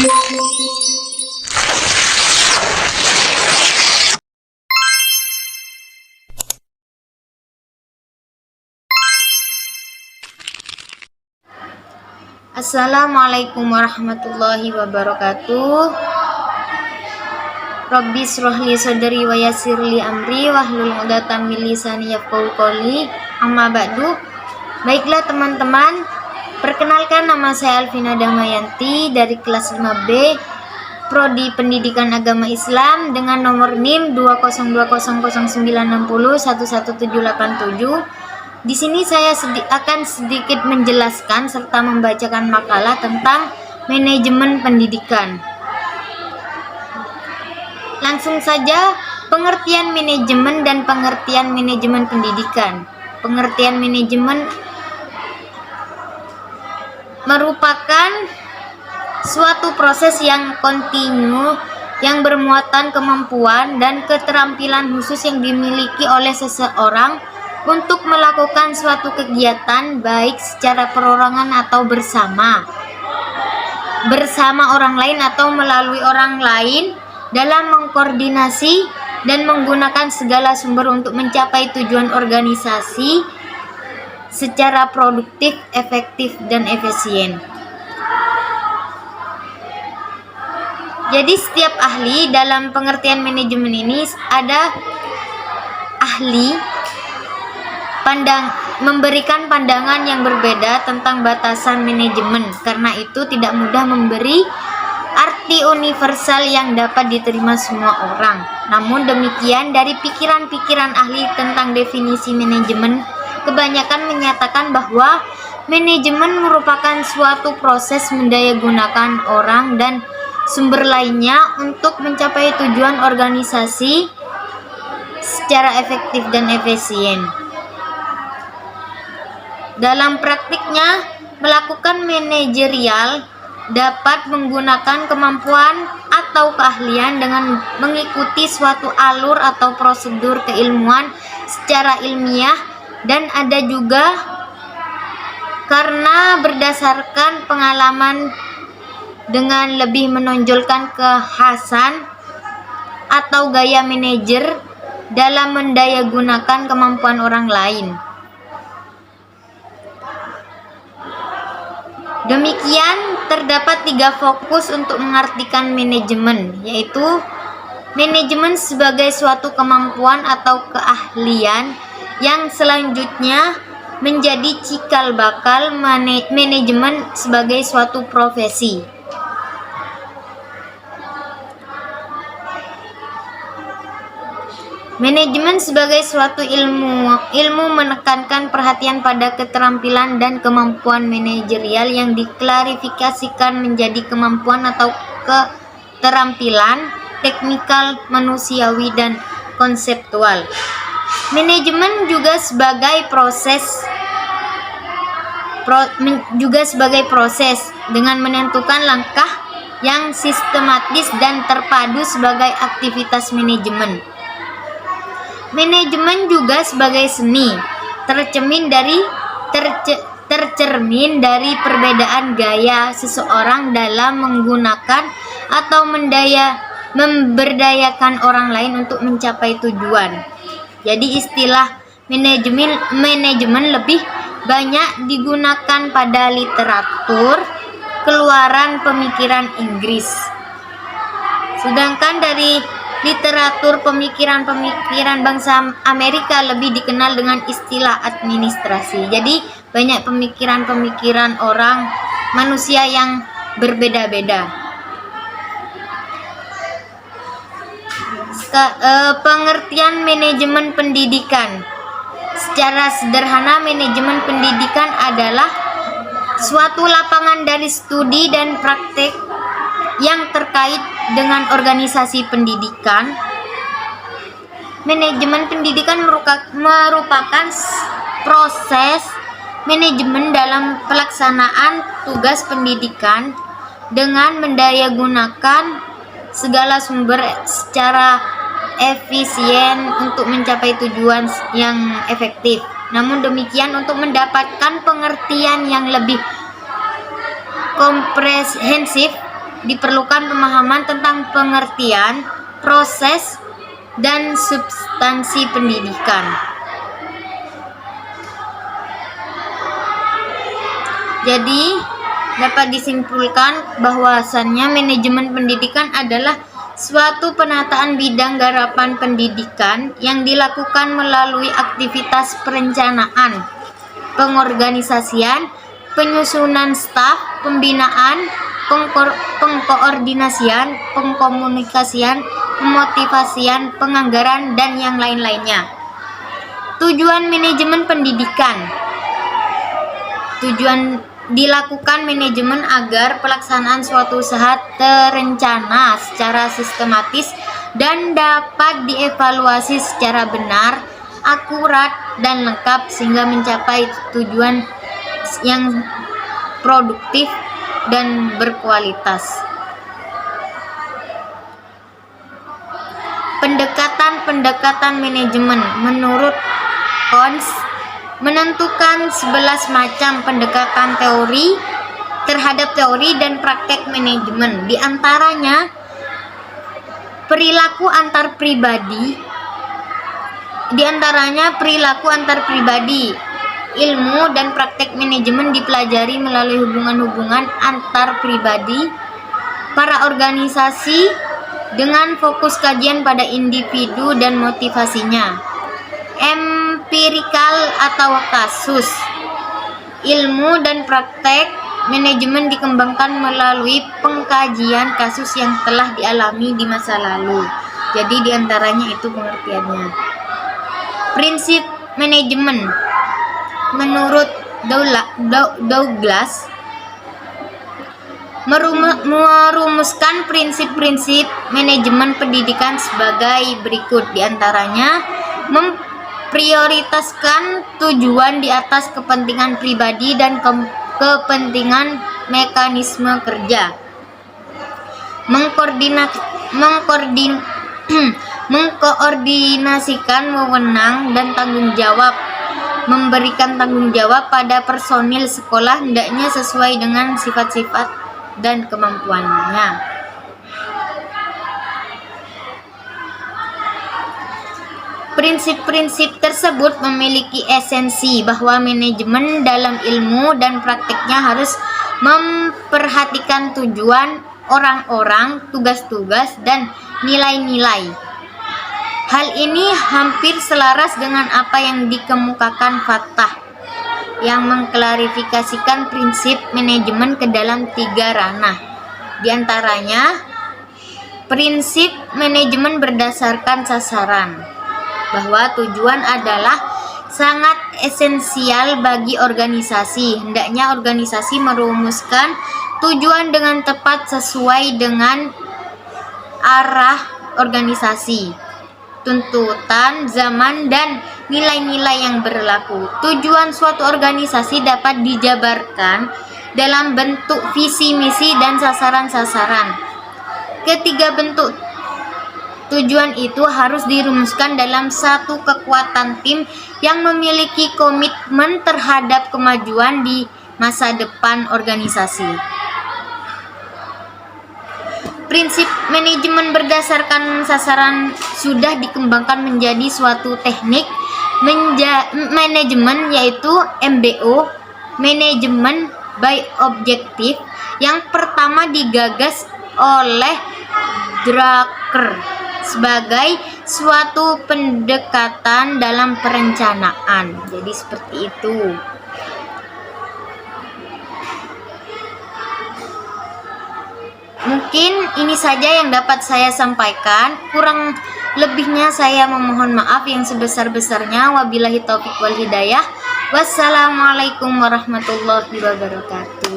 Assalamualaikum warahmatullahi wabarakatuh. Rabbi shrah li sadri wa yassir li amri wahlul 'uqdatam min lisani yafqahu qawli. Amma ba'du. Baiklah teman-teman, perkenalkan nama saya Alvina Damayanti dari kelas 5B Prodi Pendidikan Agama Islam dengan nomor NIM 2020960111787. Di sini saya akan sedikit menjelaskan serta membacakan makalah tentang manajemen pendidikan. Langsung saja, pengertian manajemen dan pengertian manajemen pendidikan. Pengertian manajemen merupakan suatu proses yang kontinu yang bermuatan kemampuan dan keterampilan khusus yang dimiliki oleh seseorang untuk melakukan suatu kegiatan baik secara perorangan atau bersama orang lain atau melalui orang lain dalam mengkoordinasi dan menggunakan segala sumber untuk mencapai tujuan organisasi secara produktif, efektif, dan efisien. Jadi setiap ahli dalam pengertian manajemen ini ada ahli memberikan pandangan yang berbeda tentang batasan manajemen. Karena itu tidak mudah memberi arti universal yang dapat diterima semua orang. Namun demikian, dari pikiran-pikiran ahli tentang definisi manajemen, kebanyakan menyatakan bahwa manajemen merupakan suatu proses mendayagunakan orang dan sumber lainnya untuk mencapai tujuan organisasi secara efektif dan efisien. Dalam praktiknya, melakukan manajerial dapat menggunakan kemampuan atau keahlian dengan mengikuti suatu alur atau prosedur keilmuan secara ilmiah, dan ada juga karena berdasarkan pengalaman dengan lebih menonjolkan kekhasan atau gaya manajer dalam mendayagunakan kemampuan orang lain. Demikian, terdapat 3 fokus untuk mengartikan manajemen, yaitu manajemen sebagai suatu kemampuan atau keahlian yang selanjutnya menjadi cikal bakal manajemen sebagai suatu profesi. Manajemen sebagai suatu ilmu menekankan perhatian pada keterampilan dan kemampuan manajerial yang diklarifikasikan menjadi kemampuan atau keterampilan teknikal, manusiawi, dan konseptual. Manajemen juga sebagai proses dengan menentukan langkah yang sistematis dan terpadu sebagai aktivitas manajemen. Manajemen juga sebagai seni, tercermin dari perbedaan gaya seseorang dalam menggunakan atau memberdayakan orang lain untuk mencapai tujuan. Jadi istilah manajemen lebih banyak digunakan pada literatur keluaran pemikiran Inggris. Sedangkan dari literatur pemikiran bangsa Amerika lebih dikenal dengan istilah administrasi. Jadi banyak pemikiran orang manusia yang berbeda-beda. Pengertian manajemen pendidikan. Secara sederhana, manajemen pendidikan adalah suatu lapangan dari studi dan praktek yang terkait dengan organisasi pendidikan. Manajemen pendidikan merupakan proses manajemen dalam pelaksanaan tugas pendidikan dengan mendayagunakan segala sumber secara efisien untuk mencapai tujuan yang efektif. Namun demikian, untuk mendapatkan pengertian yang lebih komprehensif diperlukan pemahaman tentang pengertian, proses, dan substansi pendidikan. Jadi, dapat disimpulkan bahwasannya manajemen pendidikan adalah suatu penataan bidang garapan pendidikan yang dilakukan melalui aktivitas perencanaan, pengorganisasian, penyusunan staf, pembinaan, pengkoordinasian, pengkomunikasian, pemotivasian, penganggaran, dan yang lain-lainnya. Tujuan manajemen pendidikan. Tujuan dilakukan manajemen agar pelaksanaan suatu usaha terencana secara sistematis dan dapat dievaluasi secara benar, akurat, dan lengkap sehingga mencapai tujuan yang produktif dan berkualitas. Pendekatan manajemen menurut Cons menentukan 11 macam pendekatan teori terhadap teori dan praktek manajemen. Di antaranya perilaku antar pribadi. Ilmu dan praktek manajemen dipelajari melalui hubungan-hubungan antar pribadi, para organisasi dengan fokus kajian pada individu dan motivasinya. Empirikal atau kasus. Ilmu dan praktek manajemen dikembangkan melalui pengkajian kasus yang telah dialami di masa lalu. Jadi diantaranya itu pengertiannya. Prinsip manajemen menurut Douglas merumuskan prinsip-prinsip manajemen pendidikan sebagai berikut. Diantaranya memprioritaskan tujuan di atas kepentingan pribadi dan kepentingan mekanisme kerja. Mengkoordinasikan wewenang dan tanggung jawab. Memberikan tanggung jawab pada personil sekolah hendaknya sesuai dengan sifat-sifat dan kemampuannya. Prinsip-prinsip tersebut memiliki esensi bahwa manajemen dalam ilmu dan praktiknya harus memperhatikan tujuan orang-orang, tugas-tugas, dan nilai-nilai. Hal ini hampir selaras dengan apa yang dikemukakan Fatah yang mengklarifikasikan prinsip manajemen ke dalam 3 ranah. Di antaranya, prinsip manajemen berdasarkan sasaran, bahwa tujuan adalah sangat esensial bagi organisasi. Hendaknya organisasi merumuskan tujuan dengan tepat sesuai dengan arah organisasi, tuntutan zaman, dan nilai-nilai yang berlaku. Tujuan suatu organisasi dapat dijabarkan dalam bentuk visi, misi, dan sasaran-sasaran. Ketiga bentuk tujuan itu harus dirumuskan dalam satu kekuatan tim yang memiliki komitmen terhadap kemajuan di masa depan organisasi. Prinsip manajemen berdasarkan sasaran sudah dikembangkan menjadi suatu teknik manajemen, yaitu MBO, manajemen by objective, yang pertama digagas oleh Drucker sebagai suatu pendekatan dalam perencanaan. Jadi seperti itu. Mungkin ini saja yang dapat saya sampaikan. Kurang lebihnya saya memohon maaf yang sebesar-besarnya. Wabillahi taufiq wal hidayah. Wassalamualaikum warahmatullahi wabarakatuh.